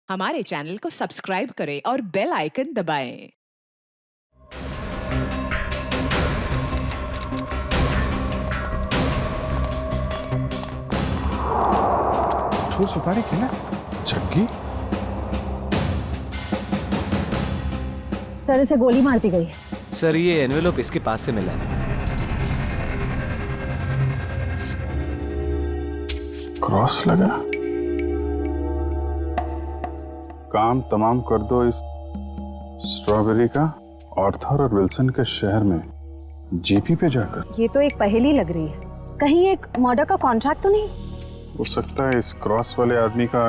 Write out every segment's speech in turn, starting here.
हमारे चैनल को सब्सक्राइब करें और बेल आइकन दबाएं। छू सुपारी खिला छग्गी। सर इसे गोली मार दी गई है। सर ये एनवेलप इसके पास से मिला है। क्रॉस लगा। काम तमाम कर दो इस स्ट्रॉबेरी का आर्थर और विल्सन के शहर में जीपी पे जाकर। ये तो एक पहेली लग रही है। कहीं एक मर्डर का कॉन्ट्रैक्ट तो नहीं? हो सकता है इस क्रॉस वाले आदमी का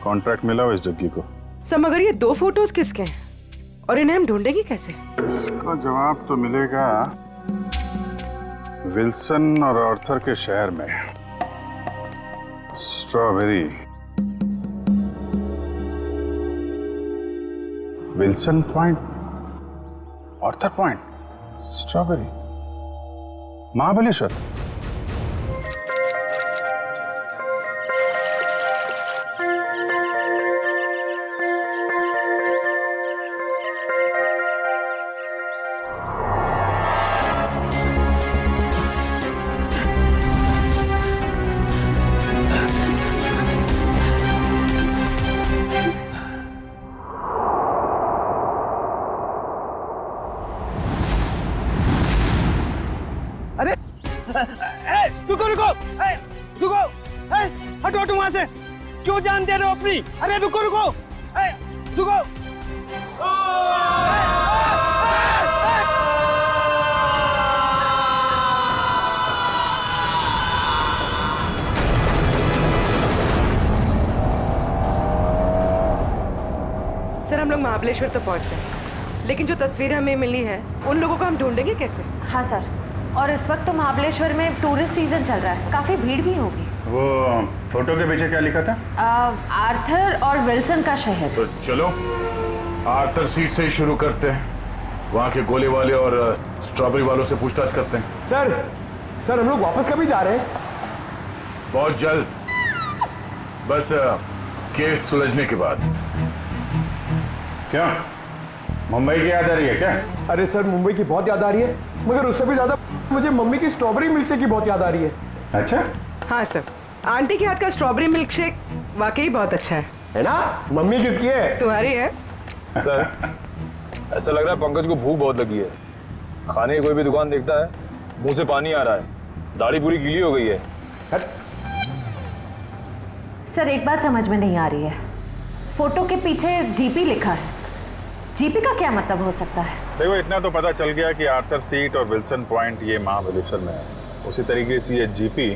कॉन्ट्रैक्ट मिला हो इस जग्गी को। सर मगर ये दो फोटोज किसके हैं और इन्हें हम ढूंढेंगे कैसे? इसका जवाब तो मिलेगा विल्सन और आर्थर के शहर में। Strawberry, Wilson point, Arthur point, strawberry, Mahabaleshwar. रुको रुको रुको, हटो हटो वहां से। क्यों जान दे रहे हो अपनी? अरे रुको रुको रुको। सर हम लोग महाबलेश्वर तो पहुंच गए, लेकिन जो तस्वीर हमें मिली है उन लोगों को हम ढूंढेंगे कैसे? हाँ सर, और इस वक्त तो महाबलेश्वर में टूरिस्ट सीजन चल रहा है, काफी भीड़ भी होगी। वो फोटो के पीछे क्या लिखा था? आर्थर और विल्सन का शहर। तो चलो आर्थर सीट से ही शुरू करते हैं। वहाँ के गोले वाले और स्ट्रॉबेरी वालों से पूछताछ करते हैं। सर हम लोग वापस कभी जा रहे हैं? बहुत जल्द, बस केस सुलझने के बाद। क्या मुंबई की याद आ रही है क्या? अरे सर मुंबई की बहुत याद आ रही है, मगर उससे भी ज्यादा मुझे मम्मी की स्ट्रॉबेरी मिल्क शेक की बहुत याद आ रही है। अच्छा, हाँ सर, आंटी के हाथ का स्ट्रॉबेरी मिल्क शेक वाकई बहुत अच्छा है ना? मम्मी किसकी है? तुम्हारी है। सर ऐसा लग रहा है पंकज को भूख बहुत लगी है। खाने की कोई भी दुकान देखता है मुंह से पानी आ रहा है, दाढ़ी पूरी गीली हो गई है। सर एक बात समझ में नहीं आ रही है, फोटो के पीछे जीपी लिखा है। जीपी का क्या मतलब हो सकता है? देखो इतना तो पता चल गया कि आर्थर सीट और विल्सन पॉइंट ये महाबलेश्वर में है। उसी तरीके से ये जीपी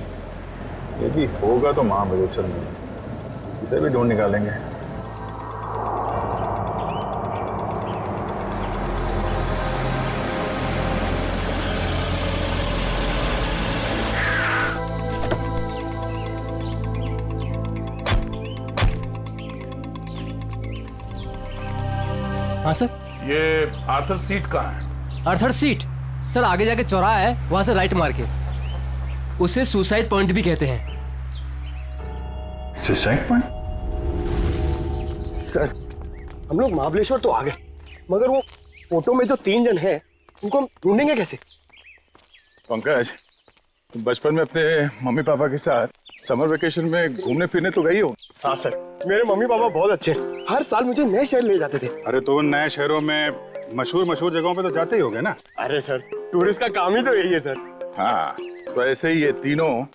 ये भी होगा तो महाबलेश्वर में, इसे भी ढूंढ निकालेंगे। हाँ सर। ये आर्थर सीट कहाँ है? आर्थर सीट सर आगे जाके चौराहा है, वहां से राइट मार के। उसे सुसाइड पॉइंट भी कहते हैं। Suicide point? सर हम लोग महाबलेश्वर तो आ गए, मगर वो फोटो में जो 3 जन हैं उनको हम ढूंढेंगे कैसे? पंकज, तुम बचपन में अपने मम्मी पापा के साथ समर वेकेशन में घूमने फिरने तो गई हो? हाँ सर, मेरे मम्मी पापा बहुत अच्छे हैं, हर साल मुझे नए शहर ले जाते थे। अरे तो उन नए शहरों में मशहूर जगहों पे तो जाते ही होगे ना? अरे सर टूरिस्ट का काम ही तो यही है सर। हाँ, तो ऐसे ही ये तीनों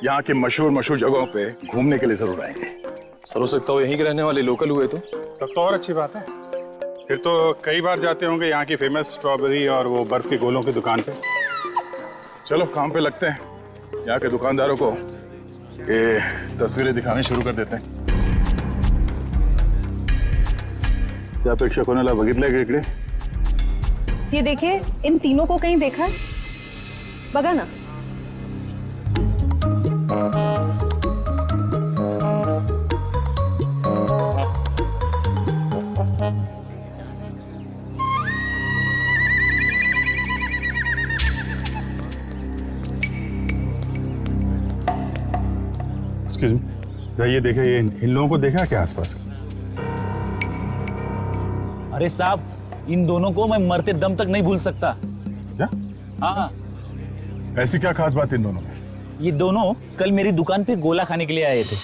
यहाँ के मशहूर जगहों पे घूमने के लिए जरूर आएंगे। सर हो सकता हो यहीं के रहने वाले लोकल हुए तो। तब तो और अच्छी बात है। फिर तो कई बार जाते होंगे यहाँ की फेमस स्ट्रॉबेरी और वो बर्फ के गोलों की दुकान पे। चलो काम पे लगते हैं। यहाँ के दुकानदारों को ये तस्वीरें दिखाने शुरू कर देते हैं। क्या प्रेक्षकों बघितलंय का इकडे? ये देखिए, इन तीनों को कहीं देखा है? बघा ना। एक्सक्यूज मी, ये देखे, ये इन लोगों को देखा क्या आसपास? अरे साहब, इन दोनों को मैं मरते दम तक नहीं भूल सकता। क्या? हाँ, ऐसी क्या खास बात इन दोनों में? ये दोनों कल मेरी दुकान पे गोला खाने के लिए आए थे।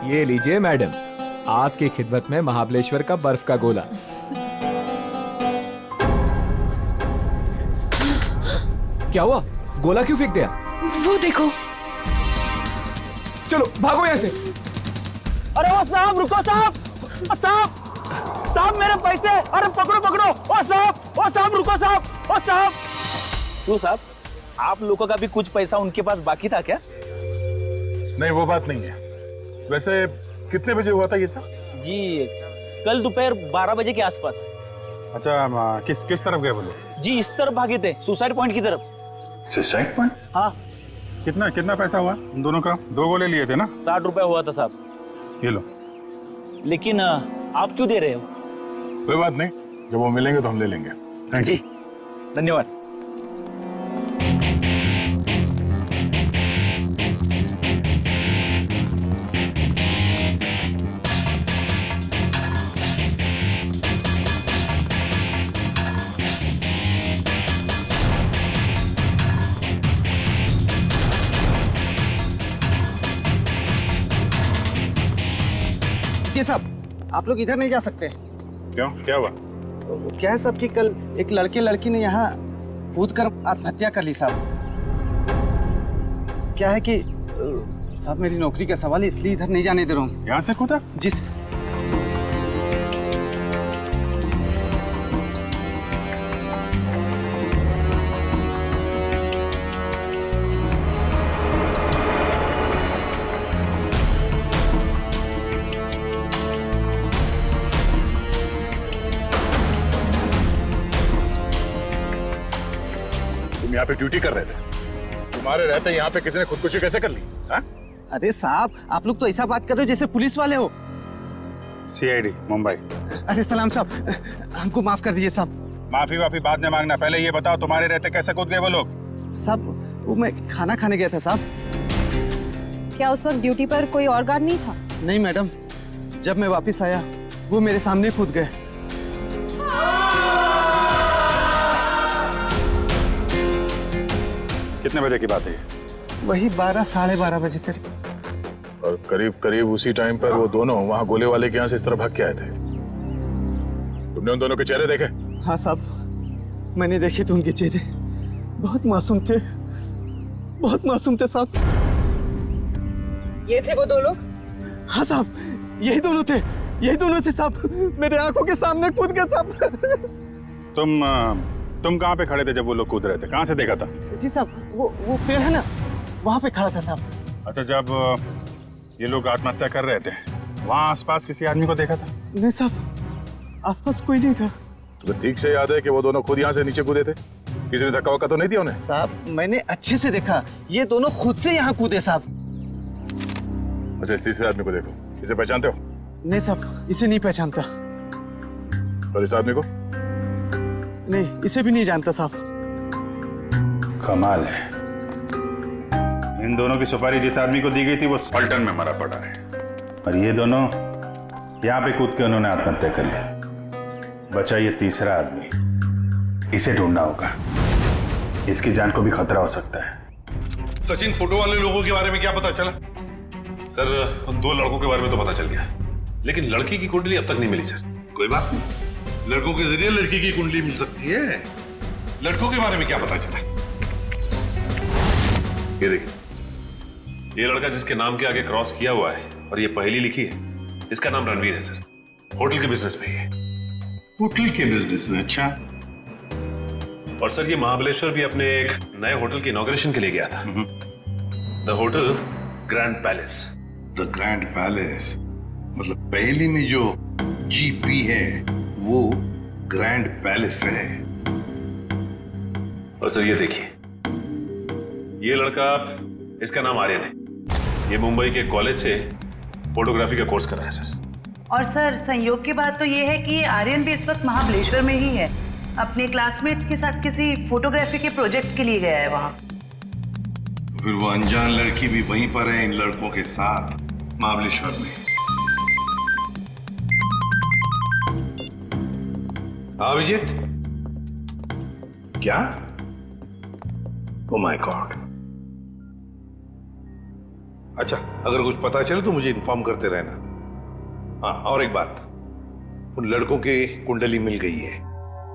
ये लीजिए मैडम, आपकी खिदमत में महाबलेश्वर का बर्फ का गोला। क्या हुआ? गोला क्यों फेंक दिया? वो देखो। चलो भागो यहाँ से। अरे ओ साहब, रुको साहब, साहब मेरे पैसे, अरे पकड़ो पकड़ो, ओ साहब रुको साहब, ओ साहब। क्यों साहब, आप लोगों का भी कुछ पैसा उनके पास बाकी था क्या? नहीं, वो बात नहीं है। वैसे कितने बजे हुआ था ये सब? जी कल दोपहर 12 बजे के आसपास। अच्छा, किस तरफ गए बोलो? जी इस तरफ भागे थे, सुसाइड पॉइंट की तरफ। Suicide point? हाँ। कितना पैसा हुआ उन दोनों का? 2 गोले लिए थे ना? 60 रुपए हुआ था साहब। ये लो। लेकिन आप क्यों दे रहे हो? कोई बात नहीं, जब वो मिलेंगे तो हम ले लेंगे। Thank you. जी धन्यवाद। ये साहब, आप लोग इधर नहीं जा सकते। क्यों, क्या हुआ? क्या है साहब कि कल एक लड़की ने यहाँ कूद कर आत्महत्या कर ली साहब। क्या है कि साहब मेरी नौकरी का सवाल है, इसलिए इधर नहीं जाने दे रहा हूँ। यहाँ से कूदा? जी। तुम यहाँ पे ड्यूटी कर रहे थे, तुम्हारे रहते यहाँ पे किसी ने खुदकुशी कैसे कर ली? हा? अरे साहब, आप लोग तो ऐसा बात कर रहे हो जैसे पुलिस वाले हो। CID मुंबई। अरे सलाम साहब, हमको माफ कर दीजिए साहब। माफी बाद में मांगना, पहले ये बताओ तुम्हारे रहते कैसे कूद गए वो लोग? साहब वो मैं खाना खाने गया था साहब। क्या उस वक्त ड्यूटी पर कोई और गार्ड नहीं था? नहीं मैडम, जब मैं वापस आया वो मेरे सामने कूद गए। कितने बजे की बात है ये? वही 12 साढ़े 12 बजे करीब। और करीब उसी टाइम पर वो दोनों वहाँ गोले वाले के यहाँ से इस तरह भाग के आए थे। तुमने उन दोनों के चेहरे देखे? हाँ साहब, मैंने देखे थे उनके चेहरे, बहुत मासूम थे साहब। ये थे वो दो लोग? हाँ साहब, यही दोनों थे साहब, मेरे आंखों के सामने कूद गए साहब। तुम कहाँ पे खड़े थे जब वो लोग कूद रहे थे? कहाँ से देखा था? जी साहब, वो पेड़ है ना, वहाँ पे खड़ा था साहब। अच्छा, जब ये लोग आत्महत्या कर रहे थे वहाँ आसपास किसी आदमी को देखा था? नहीं साहब, आसपास कोई नहीं था। तुम्हें ठीक से याद है कि वो दोनों खुद यहाँ से नीचे कूदे थे? किसी ने धक्का वक्का तो नहीं दिया उन्हें? साहब मैंने अच्छे से देखा, ये दोनों खुद से यहाँ कूदे साहब। अच्छा, इस तीसरे आदमी को देखो, इसे पहचानते हो? नहीं साहब, इसे नहीं पहचानता। और इस आदमी को? नहीं, इसे भी नहीं जानता साहब। कमाल है, इन दोनों की सुपारी जिस आदमी को दी गई थी वो पलटन में मरा पड़ा है, और ये दोनों यहाँ पे कूद के उन्होंने आत्महत्या कर ली। बचा ये तीसरा आदमी, इसे ढूंढना होगा, इसकी जान को भी खतरा हो सकता है। सचिन, फोटो वाले लोगों के बारे में क्या पता चला? सर, 2 लड़कों के बारे में तो पता चल गया, लेकिन लड़की की कुंडली अब तक नहीं मिली सर। कोई बात नहीं, लड़कों के जरिए लड़की की कुंडली मिल सकती है। लड़कों के बारे में क्या पता चला? ये देखिए, ये लड़का जिसके नाम के आगे क्रॉस किया हुआ है और ये पहेली लिखी है, इसका नाम रणवीर है सर। होटल के बिजनेस में है। होटल के बिजनेस में? अच्छा। और सर, ये महाबलेश्वर भी अपने एक नए होटल की इनॉग्रेशन के लिए गया था। The hotel grand palace. The grand palace मतलब पहेली में जो GP है वो ग्रैंड पैलेस है। और सर ये देखिए, ये लड़का, इसका नाम आर्यन है। ये मुंबई के कॉलेज से फोटोग्राफी का कोर्स कर रहा है सर। और सर, संयोग की बात तो ये है कि आर्यन भी इस वक्त महाबलेश्वर में ही है, अपने क्लासमेट्स के साथ किसी फोटोग्राफी के प्रोजेक्ट के लिए गया है वहाँ। फिर वो अनजान लड़की भी वहीं पर है इन लड़कों के साथ महाबलेश्वर में। अभिजीत, क्या? Oh my God. अच्छा, अगर कुछ पता चले तो मुझे इन्फॉर्म करते रहना। हाँ, और एक बात, उन लड़कों की कुंडली मिल गई है,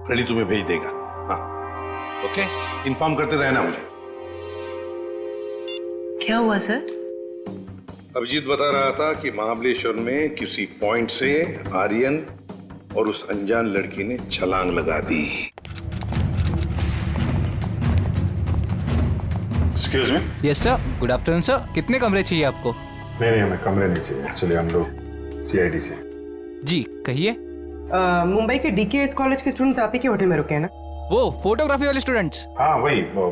फ्रेडी तुम्हें भेज देगा। हाँ, ओके, इन्फॉर्म करते रहना मुझे। क्या हुआ सर? अभिजीत बता रहा था कि महाबलेश्वर में किसी पॉइंट से आर्यन और उस अनजान लड़की ने छलांग लगा दी। Excuse me. Yes sir, good afternoon sir. कितने कमरे चाहिए आपको? नहीं, हमें कमरे नहीं चाहिए। एक्चुअली हम लोग सीआईडी से। जी कहिए। मुंबई के डीकेएस कॉलेज के स्टूडेंट्स आप ही के होटल में रुके हैं ना? वो फोटोग्राफी वाले स्टूडेंट्स? हाँ वही, वो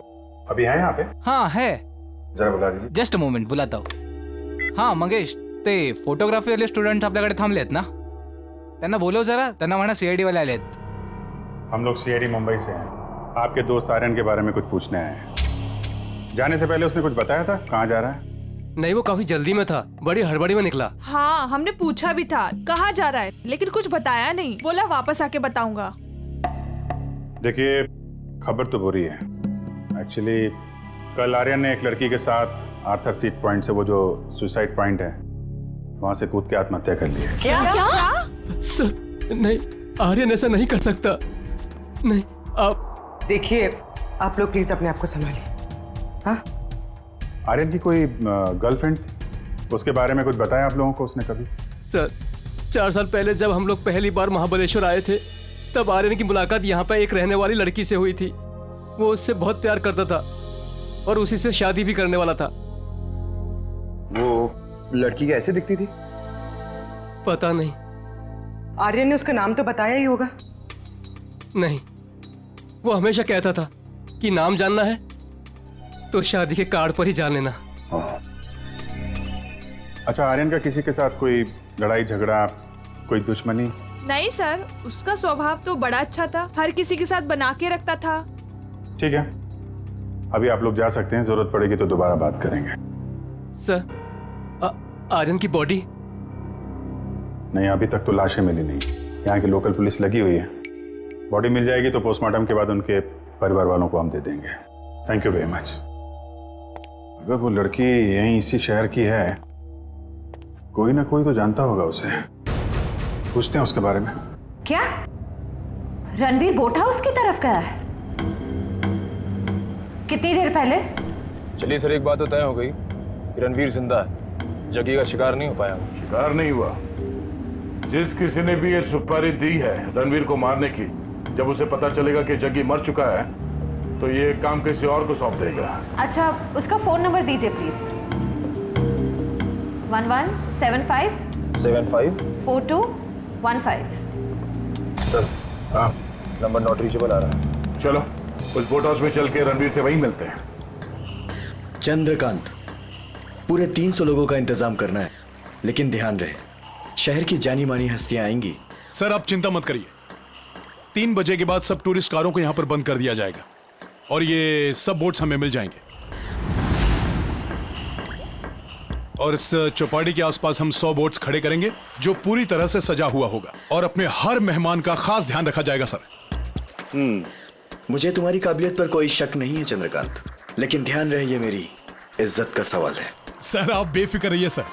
अभी है यहाँ पे? हाँ है। जरा बता दीजिए। जस्ट अ मोमेंट, बुलाता हूँ। हाँ मंगेश, ते फोटोग्राफी वाले स्टुडंट्स आपल्याकडे थांबलेत ना? त्यांना बोलव जरा, त्यांना म्हणा सीआईडी वाले आलेत। हम लोग सीआईडी मुंबई से हैं। आपके दोस्त आर्यन के बारे में कुछ पूछने आए हैं। जाने से पहले उसने कुछ बताया था कहाँ जा रहा है? नहीं, वो काफी जल्दी में था, बड़ी हड़बड़ी में निकला। हाँ, हमने पूछा भी था कहाँ जा रहा है, लेकिन कुछ बताया नहीं। बोला वापस आके बताऊंगा। देखिए, खबर तो बुरी है। एक्चुअली कल आर्यन ने एक लड़की के साथ आर्थर सीट पॉइंट से, वो जो सुसाइड पॉइंट है, वहां से कूद के आत्महत्या कर ली है। क्या? सर नहीं, आर्यन ऐसा नहीं कर सकता। नहीं, आप देखिए, आप लोग प्लीज अपने आप को संभालिए। हाँ, आर्यन की कोई गर्लफ्रेंड, उसके बारे में कुछ बताया आप लोगों को उसने कभी? सर 4 साल पहले जब हम लोग पहली बार महाबलेश्वर आए थे, तब आर्यन की मुलाकात यहाँ पे एक रहने वाली लड़की से हुई थी। वो उससे बहुत प्यार करता था और उसी से शादी भी करने वाला था। वो लड़की कैसे दिखती थी? पता नहीं। आर्यन ने उसका नाम तो बताया ही होगा। नहीं, वो हमेशा कहता था कि नाम जानना है तो शादी के कार्ड पर ही जान लेना। अच्छा, आर्यन का किसी के साथ कोई लड़ाई झगड़ा, कोई दुश्मनी? नहीं सर, उसका स्वभाव तो बड़ा अच्छा था, हर किसी के साथ बना के रखता था। ठीक है, अभी आप लोग जा सकते हैं, जरूरत पड़ेगी तो दोबारा बात करेंगे। सर, आर्यन की बॉडी? नहीं, अभी तक तो लाशें मिली नहीं। यहाँ की लोकल पुलिस लगी हुई है। बॉडी मिल जाएगी तो पोस्टमार्टम के बाद उनके परिवार वालों को हम दे देंगे। Thank you very much. अगर वो लड़की यहीं इसी शहर की है, कोई ना कोई तो जानता होगा उसे। पूछते हैं उसके बारे में। क्या रणवीर बोट हाउस की तरफ गया है? कितनी देर पहले? चलिए सर, एक बात तो तय हो गई कि रणवीर जिंदा है, जग्गी का शिकार नहीं हो पाया। शिकार नहीं हुआ। जिस किसी ने भी ये सुपारी दी है रणवीर को मारने की, जब उसे पता चलेगा कि जग्गी मर चुका है, तो ये काम किसी और को सौंप देगा। अच्छा, उसका फोन नंबर दीजिए प्लीज। 1175 4215। सर, हाँ, नंबर नॉट रीचेबल आ रहा है। चलो उस बोट हाउस में चल के रणवीर से वहीं मिलते हैं। चंद्रकांत, पूरे 300 लोगों का इंतजाम करना है, लेकिन ध्यान रहे शहर की जानी मानी हस्तियां आएंगी। सर आप चिंता मत करिए, 3 बजे के बाद सब टूरिस्ट कारों को यहाँ पर बंद कर दिया जाएगा और ये सब बोट्स हमें मिल जाएंगे। और इस चौपाटी के आसपास हम 100 बोट्स खड़े करेंगे जो पूरी तरह से सजा हुआ होगा और अपने हर मेहमान का खास ध्यान रखा जाएगा। सर मुझे तुम्हारी काबिलियत पर कोई शक नहीं है चंद्रकांत, लेकिन ध्यान रहे ये मेरी इज्जत का सवाल है। सर आप बेफिक्र रहिए सर।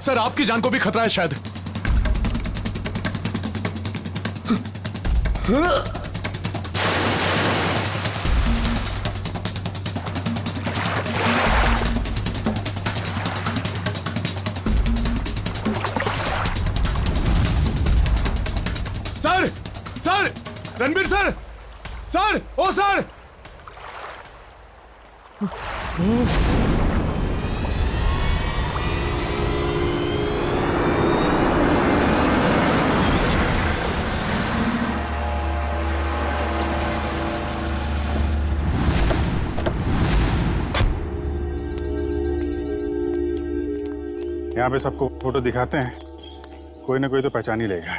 सर आपकी जान को भी खतरा है शायद। सर रणबीर सर, ओ सर। यहाँ पे सबको फोटो दिखाते हैं, कोई ना कोई तो पहचान ही लेगा।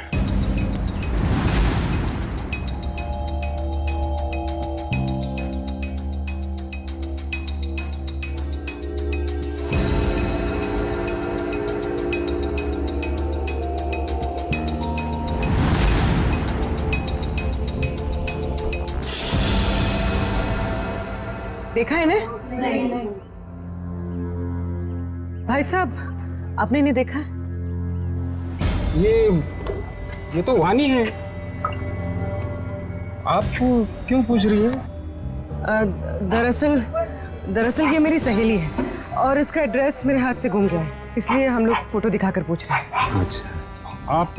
देखा है ना? नहीं। भाई साहब, आपने नहीं देखा? ये तो वानी है। आप क्यों पूछ रही है? दरअसल ये मेरी सहेली है और इसका एड्रेस मेरे हाथ से गुम गया है, इसलिए हम लोग फोटो दिखाकर पूछ रहे हैं। अच्छा, आप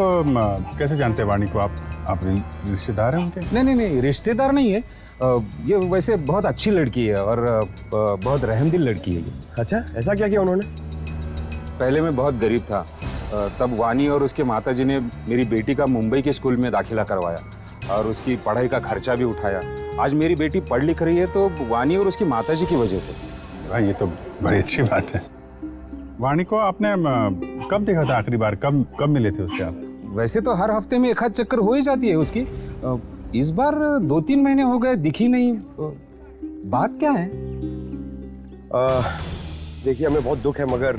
कैसे जानते हैं वाणी को? आप रिश्तेदार हैं उनके? नहीं, रिश्तेदार नहीं है। ये वैसे बहुत अच्छी लड़की है और बहुत रहमदिल लड़की है ये। अच्छा, ऐसा क्या किया उन्होंने? पहले मैं बहुत गरीब था, तब वानी और उसके माताजी ने मेरी बेटी का मुंबई के स्कूल में दाखिला करवाया और उसकी पढ़ाई का खर्चा भी उठाया। आज मेरी बेटी पढ़ लिख रही है तो वानी और उसकी माताजी की वजह से। भाई, ये तो बड़ी अच्छी बात है। वाणी को आपने कब देखा था आखिरी बार? कब मिले थे उससे आप? वैसे तो हर हफ्ते में एक आध चक्कर हो ही जाती है उसकी। इस बार 2-3 महीने हो गए, दिखी नहीं। बात क्या है? देखिए, हमें बहुत दुख है, मगर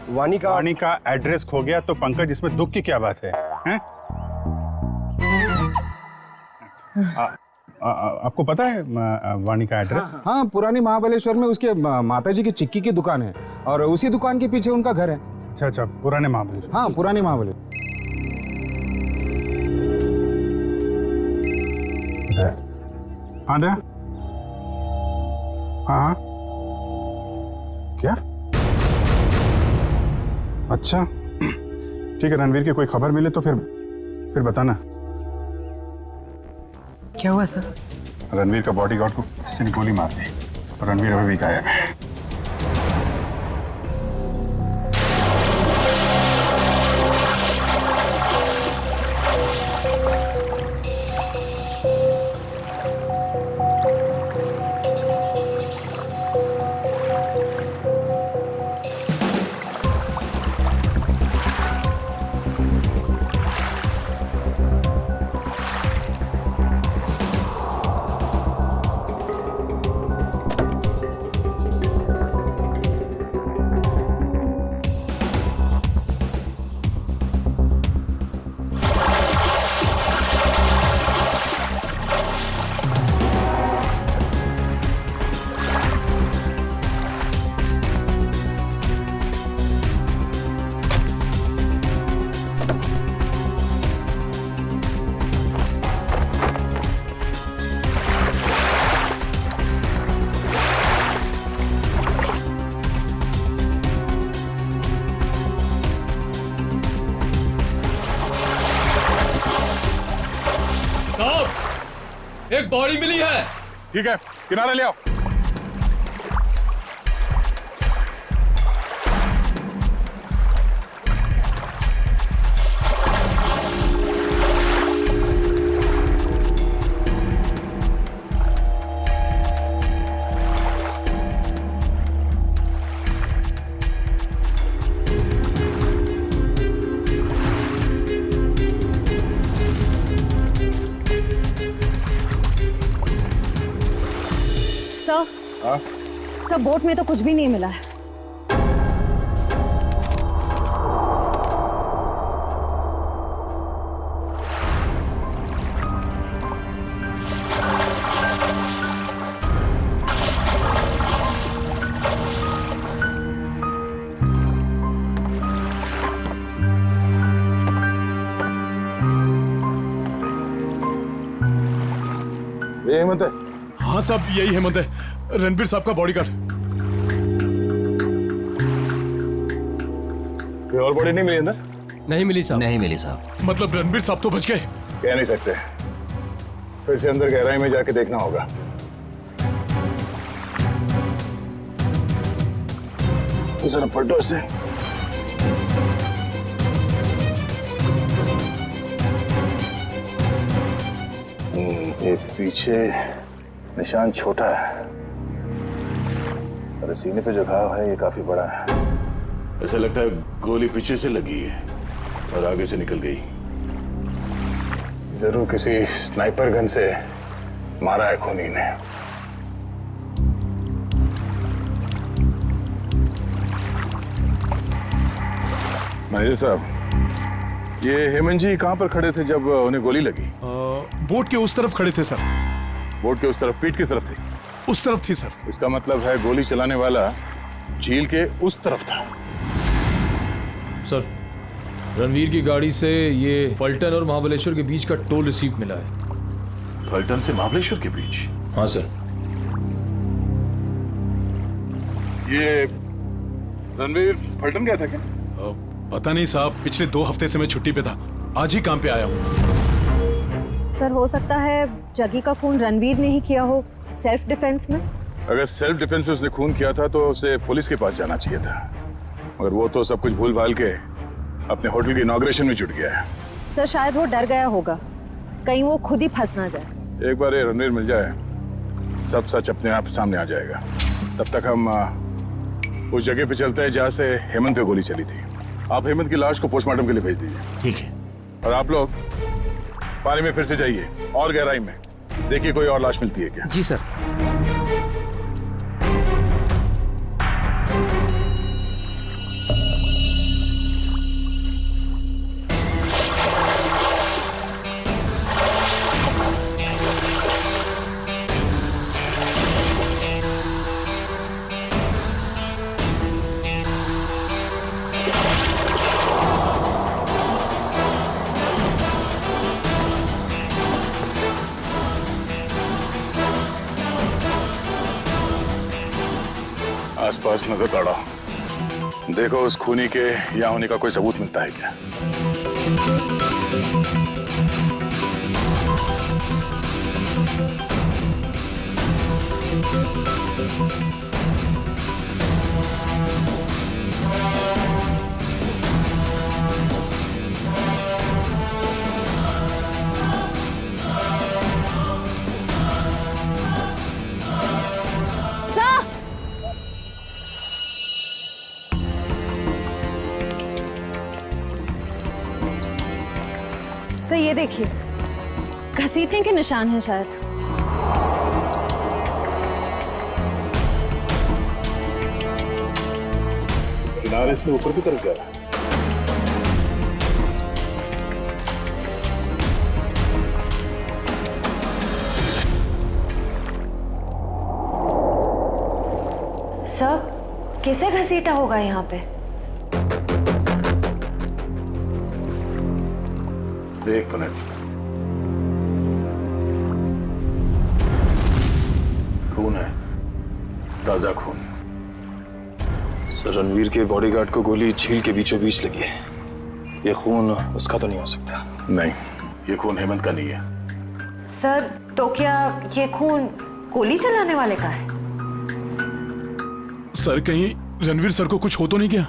वाणी का एड्रेस खो गया तो पंकज, इसमें दुख की क्या बात है? हैं? आपको पता है वाणी का एड्रेस? हाँ, पुरानी महाबलेश्वर में उसके माताजी की चिक्की की दुकान है और उसी दुकान के पीछे उनका घर है। अच्छा, पुराने महाबलेश्वर। हाँ, पुरानी महाबलेश्वर। हाँ दया, हाँ क्या? अच्छा, ठीक है। रणवीर की कोई खबर मिले तो फिर बताना। क्या हुआ सर? रणवीर का बॉडीगार्ड को किसी ने गोली मार दी और रणवीर अभी भी गायब है। एक बॉडी मिली है। ठीक है, किनारे ले आओ। सर, बोट में तो कुछ भी नहीं मिला है। ये हेमंत है? हाँ साहब, यही हेमंत है, रणबीर साहब का बॉडीगार्ड। कोई और बॉडी नहीं मिली अंदर? नहीं मिली साहब। नहीं मिली साहब। मतलब रणबीर साहब तो बच गए? कह नहीं सकते, फिर से अंदर गहराई में जाके देखना होगा। जरा पलटो इसे। एक पीछे निशान छोटा है और सीने पे जो घाव है ये काफी बड़ा है। ऐसा लगता है गोली पीछे से लगी है और आगे से निकल गई। जरूर किसी स्नाइपर गन से मारा है खूनी ने। मैनेजर साहब, ये हेमंत जी कहाँ पर खड़े थे जब उन्हें गोली लगी? बोट के उस तरफ खड़े थे सर। बोट के उस तरफ? पीठ किस तरफ थी? उस तरफ थी सर। इसका मतलब है गोली चलाने वाला झील के उस तरफ था। सर, रणवीर की गाड़ी से ये फलटन और महाबलेश्वर के बीच का टोल रिसीप्ट मिला है। फलटन से महाबलेश्वर के बीच? हाँ सर। ये रणवीर फलटन गया था क्या? पता नहीं साहब, पिछले 2 हफ्ते से मैं छुट्टी पे था, आज ही काम पे आया हूँ। सर हो सकता है जगी का खून रणवीर ने ही किया हो, सेल्फ डिफेंस में। अगर सेल्फ डिफेंस में उसने खून किया था तो उसे पुलिस के पास जाना चाहिए था, मगर वो तो सब कुछ भूल भाल के अपने होटल की इनॉग्रेशन में जुट गया है। सर शायद वो डर गया होगा, कहीं वो खुद ही फंस ना जाए। एक बार ये रणवीर मिल जाए, सब सच अपने आप सामने आ जाएगा। तब तक हम उस जगह पे चलते हैं जहाँ से हेमंत पे गोली चली थी। आप हेमंत की लाश को पोस्टमार्टम के लिए भेज दीजिए। ठीक है। और आप लोग पानी में फिर से जाइए और गहराई में, देखिए कोई और लाश मिलती है क्या। जी सर। आसपास नजर दौड़ाओ, देखो उस खूनी के यहाँ होने का कोई सबूत मिलता है क्या। सर ये देखिए, घसीटने के निशान हैं शायद। किनारे से ऊपर की तरफ जा रहा है। सर कैसे घसीटा होगा यहाँ पे? एक मिनट, खून है, ताजा खून। सर रणवीर के बॉडीगार्ड को गोली झील के बीचों बीच लगी है। ये खून उसका तो नहीं हो सकता। नहीं, ये खून हेमंत का नहीं है। सर तो क्या ये खून गोली चलाने वाले का है? सर कहीं रणवीर सर को कुछ हो तो नहीं गया?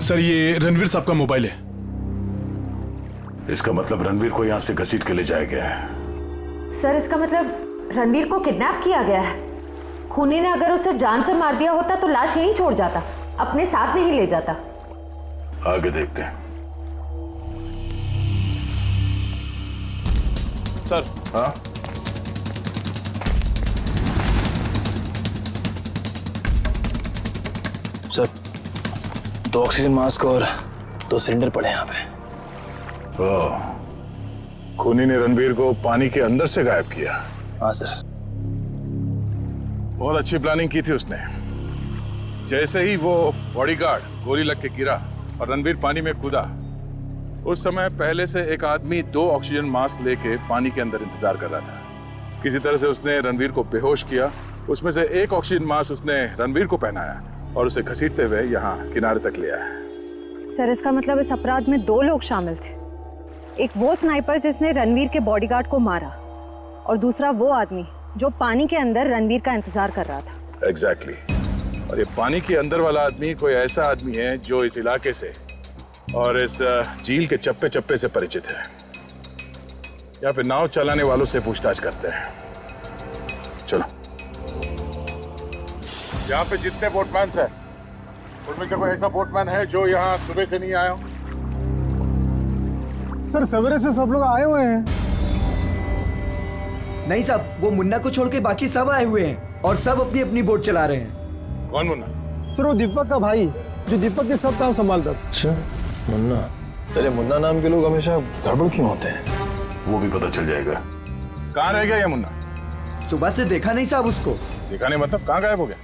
सर ये रणवीर साहब का मोबाइल है। इसका मतलब रणवीर को यहाँ से घसीट के ले जाया गया है। सर इसका मतलब रणवीर को किडनैप किया गया है। खूनी ने अगर उसे जान से मार दिया होता तो लाश यहीं छोड़ जाता, अपने साथ नहीं ले जाता। आगे देखते हैं। सर। हाँ? सर 2 ऑक्सीजन मास्क और 2 सिलेंडर पड़े यहाँ पे। खूनी ने रणवीर को पानी के अंदर से गायब किया। हाँ सर। बहुत अच्छी प्लानिंग की थी उसने। जैसे ही वो बॉडीगार्ड गोली लग के गिरा और रणवीर पानी में कूदा, उस समय पहले से एक आदमी 2 ऑक्सीजन मास्क लेके पानी के अंदर इंतजार कर रहा था। किसी तरह से उसने रणवीर को बेहोश किया। उसमें से एक ऑक्सीजन मास्क उसने रणवीर को पहनाया और उसे घसीटते हुए यहाँ किनारे तक ले आया। सर इसका मतलब इस अपराध में 2 लोग शामिल थे। एक वो स्नाइपर जिसने रणवीर के बॉडीगार्ड को मारा और दूसरा वो आदमी जो पानी के अंदर रणवीर का इंतजार कर रहा था। एग्जैक्टली। और ये पानी के अंदर वाला आदमी कोई ऐसा आदमी है जो इस इलाके से और इस झील के चप्पे चप्पे से परिचित है। यहाँ पे नाव चलाने वालों से पूछताछ करते हैं। चलो। यहाँ पे जितने बोटमैन हैं, उनमें से कोई ऐसा बोटमैन है जो यहाँ सुबह से नहीं आया हो? सर सवेरे से सब लोग आए हुए हैं। नहीं साहब, वो मुन्ना को छोड़ के बाकी सब आए हुए हैं और सब अपनी अपनी बोट चला रहे हैं। कौन मुन्ना? सर वो दीपक का भाई, जो दीपक के सब काम संभालता। अच्छा, मुन्ना। सर ये मुन्ना नाम के लोग हमेशा गड़बड़ क्यों होते हैं? वो भी पता चल जाएगा। कहाँ रह गया ये मुन्ना? सुबह से देखा नहीं साहब उसको। देखा नहीं मतलब कहाँ गायब हो गया?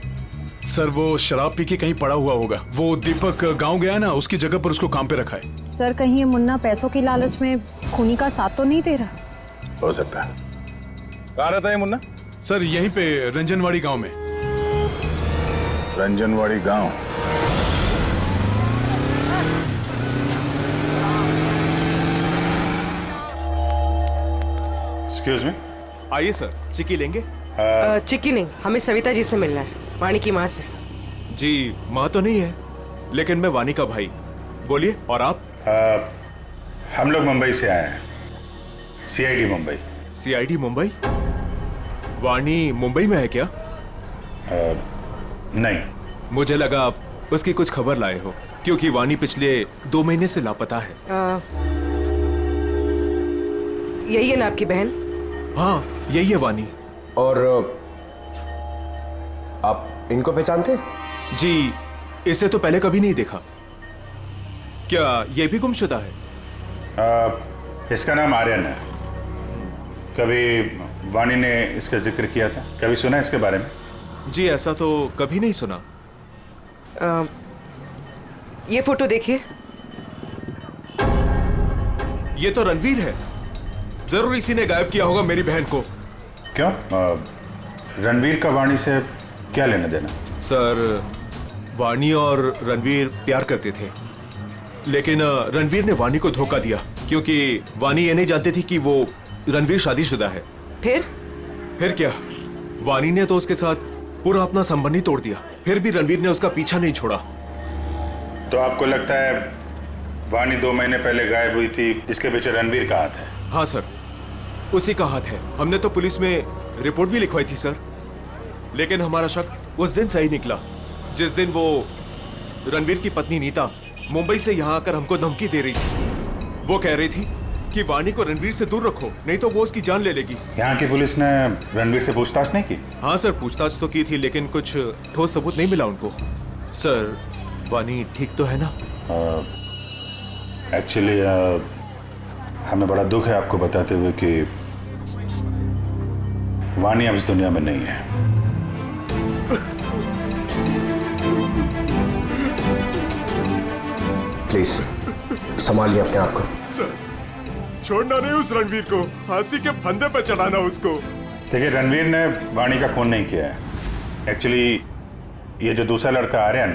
सर वो शराब पी के कहीं पड़ा हुआ होगा। वो दीपक गांव गया ना, उसकी जगह पर उसको काम पे रखा है। सर कहीं ये मुन्ना पैसों की लालच में खूनी का साथ तो नहीं दे रहा? हो सकता है। कहाँ रहता है मुन्ना? सर यहीं पे रंजनवाड़ी गांव में। रंजनवाड़ी गांव? Excuse me. आइए सर, चिक्की लेंगे? चिक्की नहीं, हमें सविता जी से मिलना है, वानी की माँ से। जी माँ तो नहीं है, लेकिन मैं वानी का भाई। बोलिए। और आप? हम लोग मुंबई से आए हैं, सीआईडी मुंबई। सीआईडी मुंबई? वानी मुंबई में है क्या? नहीं। मुझे लगा आप उसकी कुछ खबर लाए हो, क्योंकि वानी पिछले 2 महीने से लापता है। यही है ना आपकी बहन? हाँ यही है वानी। और आप इनको पहचानते? जी इसे तो पहले कभी नहीं देखा। क्या ये भी गुमशुदा है? इसका नाम आर्यन है। कभी वानी ने इसका जिक्र किया था? कभी सुना इसके बारे में? जी ऐसा तो कभी नहीं सुना। ये फोटो देखिए। ये तो रणवीर है। जरूर इसी ने गायब किया होगा मेरी बहन को। क्यों? रणवीर का वानी से क्या लेना देना? सर वानी और रणवीर प्यार करते थे, लेकिन रणवीर ने वानी को धोखा दिया, क्योंकि वानी ये नहीं जानती थी कि वो रणवीर शादीशुदा है। फिर क्या? वानी ने तो उसके साथ पूरा अपना संबंध ही तोड़ दिया। फिर भी रणवीर ने उसका पीछा नहीं छोड़ा। तो आपको लगता है वानी 2 महीने पहले गायब हुई थी, इसके पीछे रणवीर का हाथ है? हाँ सर, उसी का हाथ है। हमने तो पुलिस में रिपोर्ट भी लिखवाई थी सर, लेकिन हमारा शक उस दिन सही निकला जिस दिन वो रणवीर की पत्नी नीता मुंबई से यहाँ आकर हमको धमकी दे रही थी। वो कह रही थी कि वानी को रणवीर से दूर रखो, नहीं तो वो उसकी जान ले लेगी। यहाँ की पुलिस ने रणवीर से पूछताछ नहीं की? हाँ सर, पूछताछ तो की थी, लेकिन कुछ ठोस सबूत नहीं मिला उनको। सर वानी ठीक तो है ना? एक्चुअली हमें बड़ा दुख है आपको बताते हुए कि वानी अब इस दुनिया में नहीं है। प्लीज संभालिए अपने आप को। सर छोड़ना नहीं उस रणवीर को, फांसी के फंदे पर चढ़ाना उसको। देखिए रणवीर ने वानी का खून नहीं किया है। एक्चुअली ये जो दूसरा लड़का आर्यन,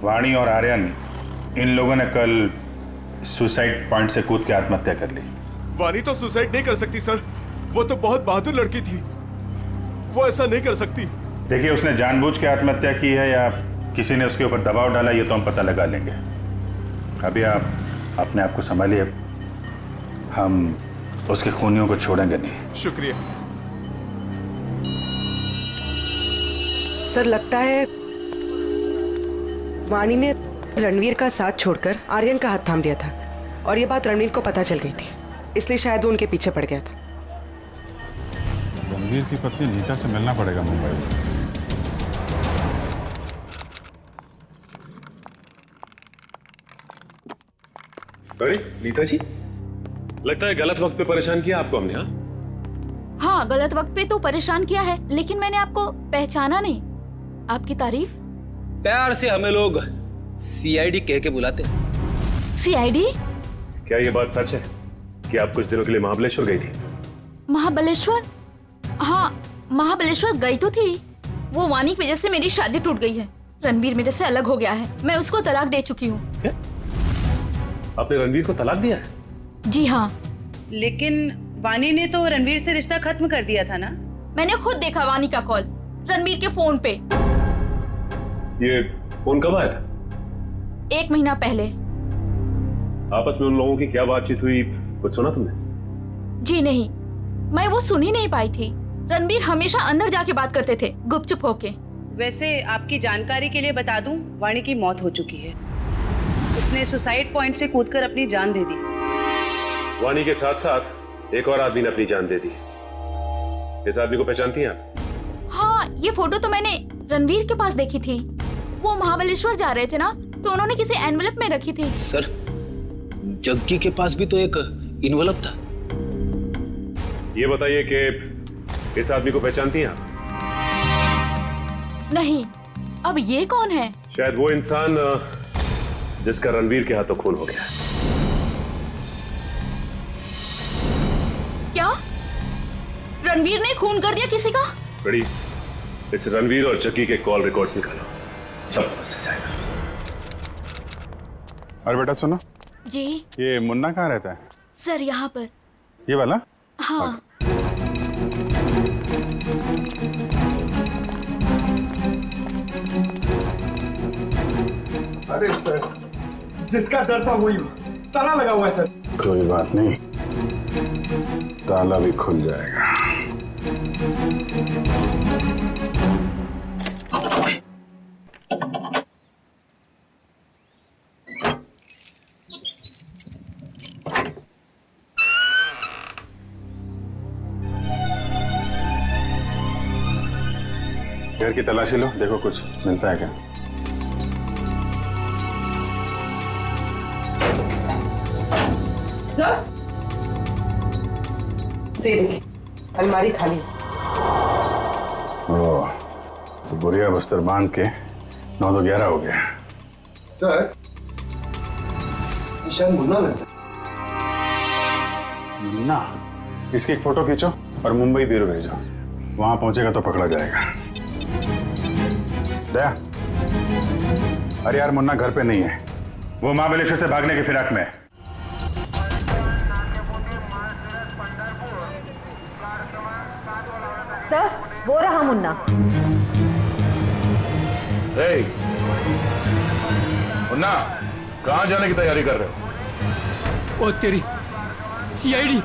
वानी और आर्यन, इन लोगों ने कल सुसाइड पॉइंट से कूद के आत्महत्या कर ली। वानी तो सुसाइड नहीं कर सकती सर, वो तो बहुत बहादुर लड़की थी, वो ऐसा नहीं कर सकती। देखिए उसने जानबूझ के आत्महत्या की है या किसी ने उसके ऊपर दबाव डाला, ये तो हम पता लगा लेंगे। अभी आप अपने आप को संभालिए, हम उसके खूनियों को छोड़ेंगे नहीं। शुक्रिया सर। लगता है वानी ने रणवीर का साथ छोड़कर आर्यन का हाथ थाम दिया था, और ये बात रणवीर को पता चल गई थी, इसलिए शायद वो उनके पीछे पड़ गया था। रणवीर की पत्नी नीता से मिलना पड़ेगा मुंबई में। अरे नीता जी, लगता है गलत वक्त पे परेशान किया आपको हमने। हाँ गलत वक्त पे तो परेशान किया है, लेकिन मैंने आपको पहचाना नहीं। आपकी तारीफ? प्यार से हमें लोग सीआईडी कह के बुलाते। सीआईडी? क्या ये बात सच है कि आप कुछ दिनों के लिए महाबलेश्वर गई थी? महाबलेश्वर? हाँ महाबलेश्वर गई तो थी। वो वानी की वजह से मेरी शादी टूट गई है। रणवीर मेरे से अलग हो गया है, मैं उसको तलाक दे चुकी हूँ। आपने रणवीर को तलाक दिया है? जी हाँ। लेकिन वानी ने तो रणवीर से रिश्ता खत्म कर दिया था ना? मैंने खुद देखा वानी का कॉल रणवीर के फोन पे। ये फोन कब आया था? 1 महीना पहले। आपस में उन लोगों की क्या बातचीत हुई, कुछ सुना तुमने? जी नहीं, मैं वो सुन ही नहीं पाई थी। रणबीर हमेशा अंदर जाके बात करते थे गुपचुप होके। वैसे आपकी जानकारी के लिए बता दूं, वाणी की मौत हो चुकी है। उसने सुसाइड पॉइंट से कूदकर अपनी जान दे दी। वाणी के साथ साथ एक और आदमी ने अपनी जान दे दी। इस आदमी को पहचानती हैं आप? हाँ, ये फोटो तो मैंने रणवीर के पास देखी थी। वो महाबलेश्वर जा रहे थे ना, तो उन्होंने किसी एनवेलप में रखी थी। सर, जग्गी के पास भी तो एक इन्वेलप था। ये बताइए कि इस आदमी को पहचानती हैं आप? नहीं। अब ये कौन है? शायद वो इंसान जिसका रणवीर के हाथों खून हो गया। क्या रणवीर ने खून कर दिया किसी का? बड़ी, इस रणवीर और जग्गी के कॉल रिकॉर्ड्स निकालो, सब पता चल जाएगा। और बेटा सुनो जी। ये मुन्ना कहाँ रहता है? सर यहाँ पर। ये वाला? हाँ। अरे सर, जिसका डर था वही ताला लगा हुआ है सर। कोई बात नहीं, ताला भी खुल जाएगा। घर की तलाशी लो, देखो कुछ मिलता है क्या। अलमारी खाली। ओह, तो बुढ़िया बस्तर बांध के 9 तो 11 हो गया। सर, निशान मुन्ना लगता है। मुन्ना? इसकी एक फोटो खींचो और मुंबई ब्यूरो भेजो, वहां पहुंचेगा तो पकड़ा जाएगा। दया, अरे यार मुन्ना घर पे नहीं है, वो महाबलेश्वर से भागने की फिराक में है। सर, वो रहा मुन्ना। मुन्ना, कहाँ जाने की तैयारी कर रहे हो? ओ तेरी सीआईडी।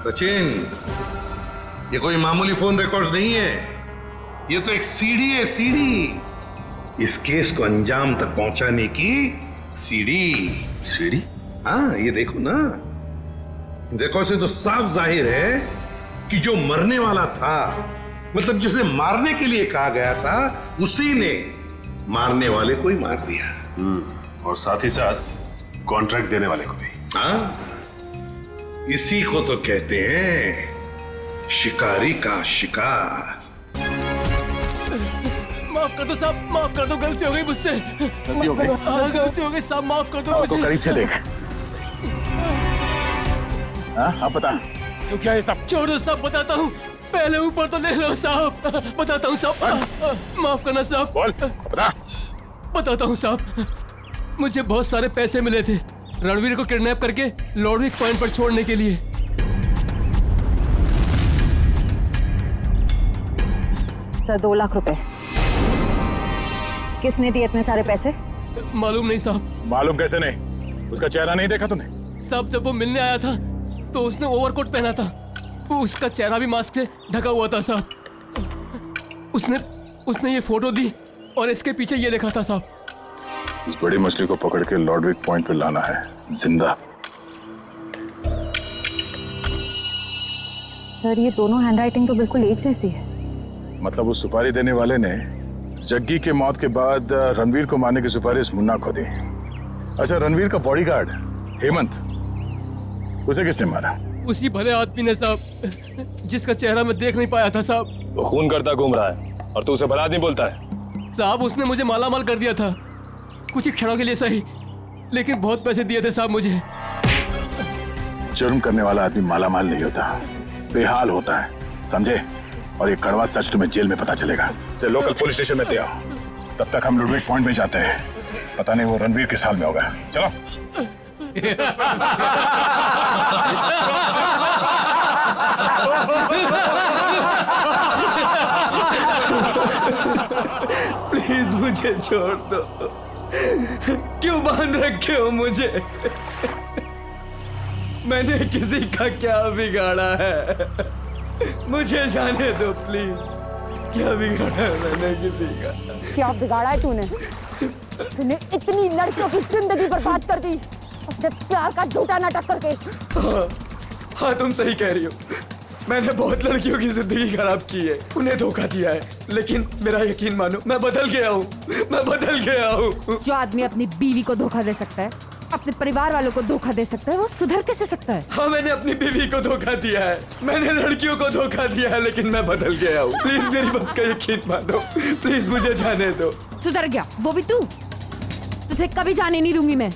सचिन, ये कोई मामूली फोन रिकॉर्ड्स नहीं है, ये तो एक सीढ़ी है, सीढ़ी। इस केस को अंजाम तक पहुंचाने की सीढ़ी। सीढ़ी? हाँ, ये देखो ना, देखो से तो साफ जाहिर है कि जो मरने वाला था, मतलब जिसे मारने के लिए कहा गया था, उसी ने मारने वाले को ही मार दिया। और साथ ही साथ कॉन्ट्रैक्ट देने वाले को भी। हाँ, इसी को तो कहते हैं शिकारी का शिकार। माफ कर दो साहब, माफ कर दो, गलती हो गई मुझसे। गलती हो गई? हाँ, गलती हो गई साहब, माफ कर दो मुझे। तो करीब से देख। हाँ, आप बता तो क्या है साहब? छोड़ दो साहब, बताता हूँ। पहले ऊपर तो ले लो साहब, बताता हूँ साहब। माफ करना साहब। बोल, बता। बताता हूँ साहब, मुझे बहुत सारे पैसे मिले थे रणवीर को किडनैप करके लॉर्डविक पॉइंट पर छोड़ने के लिए। सर, 2 लाख रुपए। किसने दिए इतने सारे पैसे? मालूम नहीं साहब। मालूम कैसे नहीं? उसका चेहरा नहीं देखा तूने? साहब, जब वो मिलने आया था तो उसने ओवरकोट पहना था, वो उसका चेहरा भी मास्क से ढका हुआ था साहब। उसने ये फोटो दी और इसके पीछे ये लिखा था साहब। इस बड़ी मछली को पकड़ के लॉर्डविक पॉइंट पे लाना है, जिंदा। सर, ये दोनों हैंडराइटिंग तो बिल्कुल एक जैसी है। मतलब उस सुपारी देने वाले ने जग्गी के मौत के बाद रणवीर को मारने की सुपारी मुन्ना को दी। अच्छा, रणवीर का बॉडीगार्ड हेमंत, उसे किसने मारा? उसी भले आदमी ने साहब, जिसका चेहरा मैं देख नहीं पाया था साहब। वो खून करता घूम रहा है और तू उसे भला नहीं बोलता है। साहब उसने मुझे मालामाल कर दिया था, कुछ ही क्षणों के लिए सही, लेकिन बहुत पैसे दिए थे साहब मुझे। जुर्म करने वाला आदमी मालामाल नहीं होता, बेहाल होता है, समझे? और ये कड़वा सच तुम्हें जेल में पता चलेगा। इसे लोकल पुलिस स्टेशन में दे आओ, तब तक हम लुडविक पॉइंट में जाते हैं। पता नहीं वो रणवीर किस हाल में होगा। चलो। प्लीज मुझे छोड़ दो, क्यों बांध रखे हो मुझे? मैंने किसी का क्या बिगाड़ा है? मुझे जाने दो प्लीज। क्या बिगाड़ा है मैंने किसी का? क्या बिगाड़ा है तूने? तूने इतनी लड़कियों की जिंदगी बर्बाद कर दी अपने प्यार का झूठा नाटक करके। हाँ तुम सही कह रही हो, मैंने बहुत लड़कियों की जिंदगी खराब की है, उन्हें धोखा दिया है, लेकिन मेरा यकीन मानो मैं बदल गया हूँ, मैं बदल गया हूँ। जो आदमी अपनी बीवी को धोखा दे सकता है, अपने परिवार वालों को धोखा दे सकता है, वो सुधर कैसे सकता है? हाँ मैंने अपनी बीवी को धोखा दिया है, मैंने लड़कियों को धोखा दिया है, लेकिन मैं बदल गया हूँ। प्लीज मेरी बात का यकीन मानो, प्लीज मुझे जाने दो। सुधर गया वो भी तू? तुझे कभी जाने नहीं दूंगी मैं।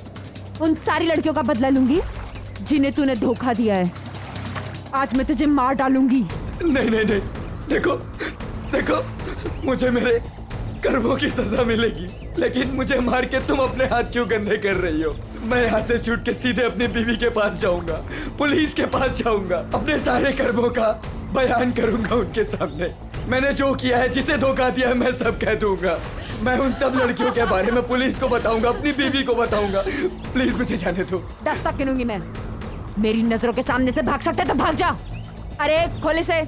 उन सारी लड़कियों का बदला लूंगी जिन्हें तूने धोखा दिया है। आज मैं तुझे मार डालूंगी। नहीं नहीं नहीं, देखो देखो, मुझे मेरे कर्मों की सजा मिलेगी, लेकिन मुझे मार के तुम अपने हाथ क्यों गंदे कर रही हो? मैं यहाँ से छूट के सीधे अपनी बीवी के पास जाऊंगा, पुलिस के पास जाऊंगा, अपने सारे कर्मों का बयान करूंगा उनके सामने। मैंने जो किया है, जिसे धोखा दिया है, मैं सब कह दूंगा। मैं उन सब लड़कियों के बारे में पुलिस को बताऊंगा, अपनी बीवी को बताऊंगा। प्लीज मुझे जाने दो। दस्तक गिनूंगी मैं। मेरी नजरों के सामने से भाग सकते तो भाग जा। अरे खोले से।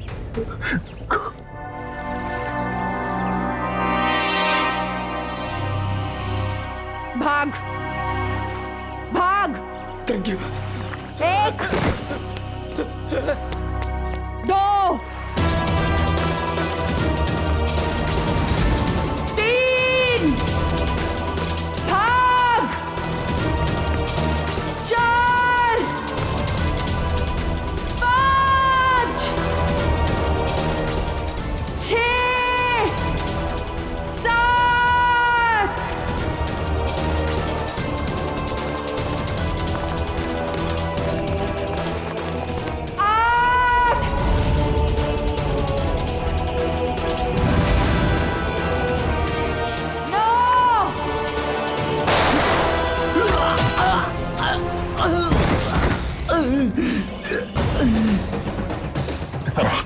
भाग भाग। Thank you. 1 2 3 भाग। 4 5 6 7 इस तरफ।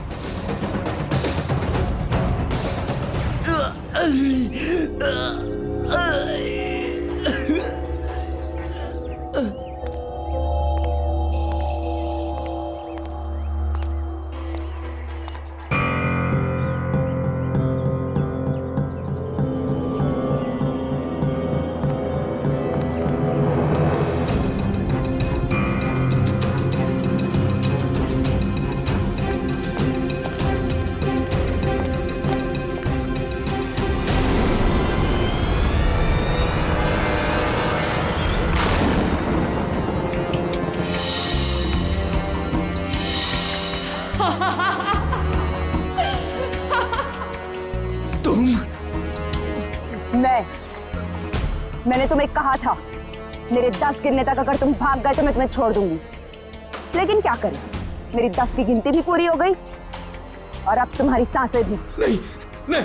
मैंने तुम्हें कहा था, मेरे 10 गिनने तक अगर तुम भाग गए तो मैं तुम्हें छोड़ दूंगी। लेकिन क्या करें, मेरी 10 की गिनती भी पूरी हो गई और अब तुम्हारी सांसें भी। नहीं नहीं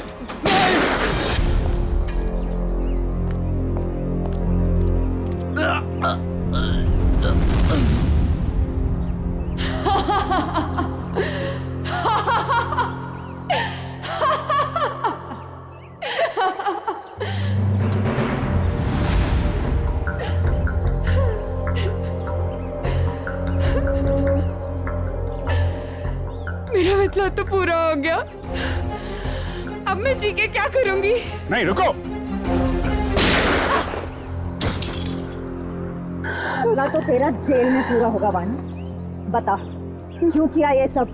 मेरा मतलब तो पूरा हो गया, अब मैं जी के क्या करूंगी? नहीं रुको। अगला तो तेरा जेल में पूरा होगा वानी। बता क्यों किया ये सब?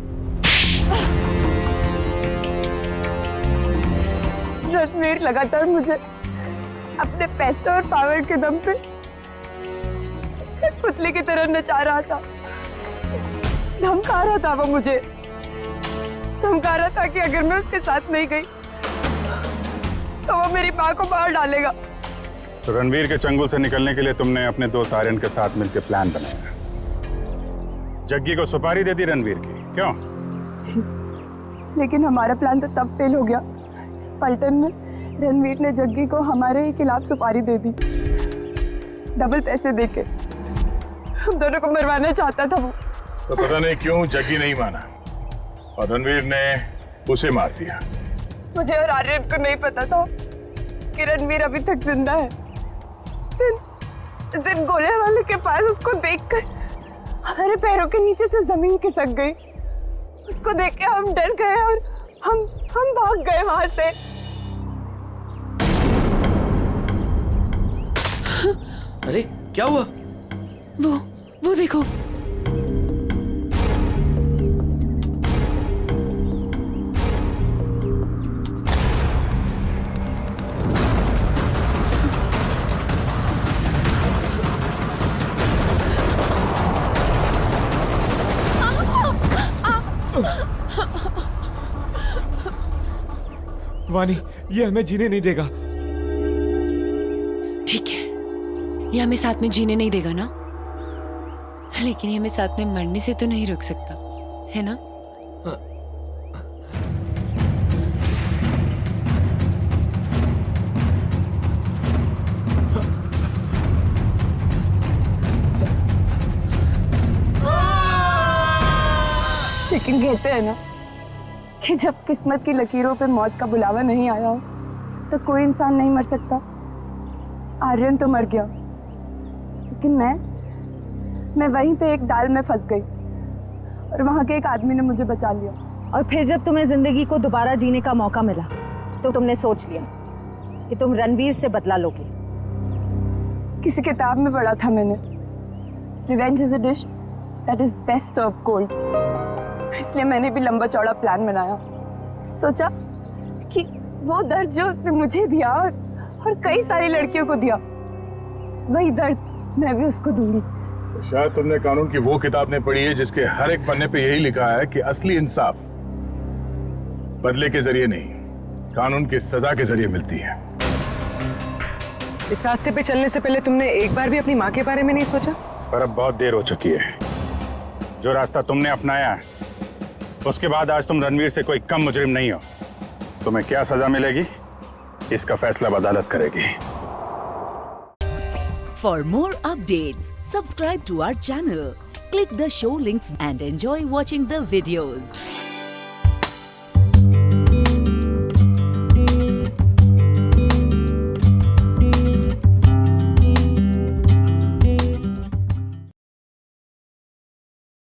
रणवीर लगातार मुझे अपने पैसे और पावर के दम पे पुतले की तरह नचा रहा था, धमका रहा था वो मुझे। धमका रहा था कि अगर मैं उसके साथ नहीं गई तो वो मेरी माँ को मार डालेगा। तो रणवीर के चंगुल से निकलने के लिए तुमने अपने दोस्त आर्यन के साथ मिलकर प्लान बनाया। जग्गी को सुपारी दे दी रणवीर की, क्यों? लेकिन हमारा प्लान तो तब फेल हो गया। पलटन में रणवीर ने जग्गी को हमारे ही खिलाफ सुपारी दे दी, डबल पैसे देके। हम दोनों को मरवाना चाहता था वो। तो पता नहीं क्यों जग्गी नहीं माना और रणवीर ने उसे मार दिया। मुझे और आर्यन को नहीं पता था कि रणवीर अभी तक जिंदा है। दिन गोले वाले के पास उसको देखकर हमारे पैरों के नीचे से जमीन खिसक गई। उसको देख के हम डर गए और हम भाग गए वहां से। अरे क्या हुआ? वो देखो। वानी, ये हमें जीने नहीं देगा। ठीक है, ये हमें साथ में जीने नहीं देगा ना, लेकिन ये हमें साथ में मरने से तो नहीं रोक सकता, है ना? लेकिन कहते हैं ना कि जब किस्मत की लकीरों पे मौत का बुलावा नहीं आया हो तो कोई इंसान नहीं मर सकता। आर्यन तो मर गया, लेकिन मैं वहीं पे एक डाल में फंस गई और वहां के एक आदमी ने मुझे बचा लिया। और फिर जब तुम्हें जिंदगी को दोबारा जीने का मौका मिला तो तुमने सोच लिया कि तुम रणवीर से बदला लोगे। किसी किताब में पढ़ा था मैंने, revenge is a dish that is best serve cold. इसलिए मैंने भी लंबा चौड़ा प्लान बनाया। सोचा कि वो दर्द जो उसने मुझे दिया और कई सारी लड़कियों को दिया, वही दर्द मैं भी उसको दूंगी। शायद तुमने कानून की वो किताब नहीं पढ़ी है जिसके हर एक पन्ने पे यही लिखा है कि असली इंसाफ बदले के जरिए नहीं, कानून की सजा के जरिए मिलती है। इस रास्ते पे चलने से पहले तुमने एक बार भी अपनी माँ के बारे में नहीं सोचा? पर अब बहुत देर हो चुकी है। जो रास्ता तुमने अपनाया उसके बाद आज तुम रणवीर से कोई कम मुजरिम नहीं हो। तुम्हें क्या सजा मिलेगी इसका फैसला अदालत करेगी। For more updates, subscribe to our channel, click the show links and enjoy watching the videos.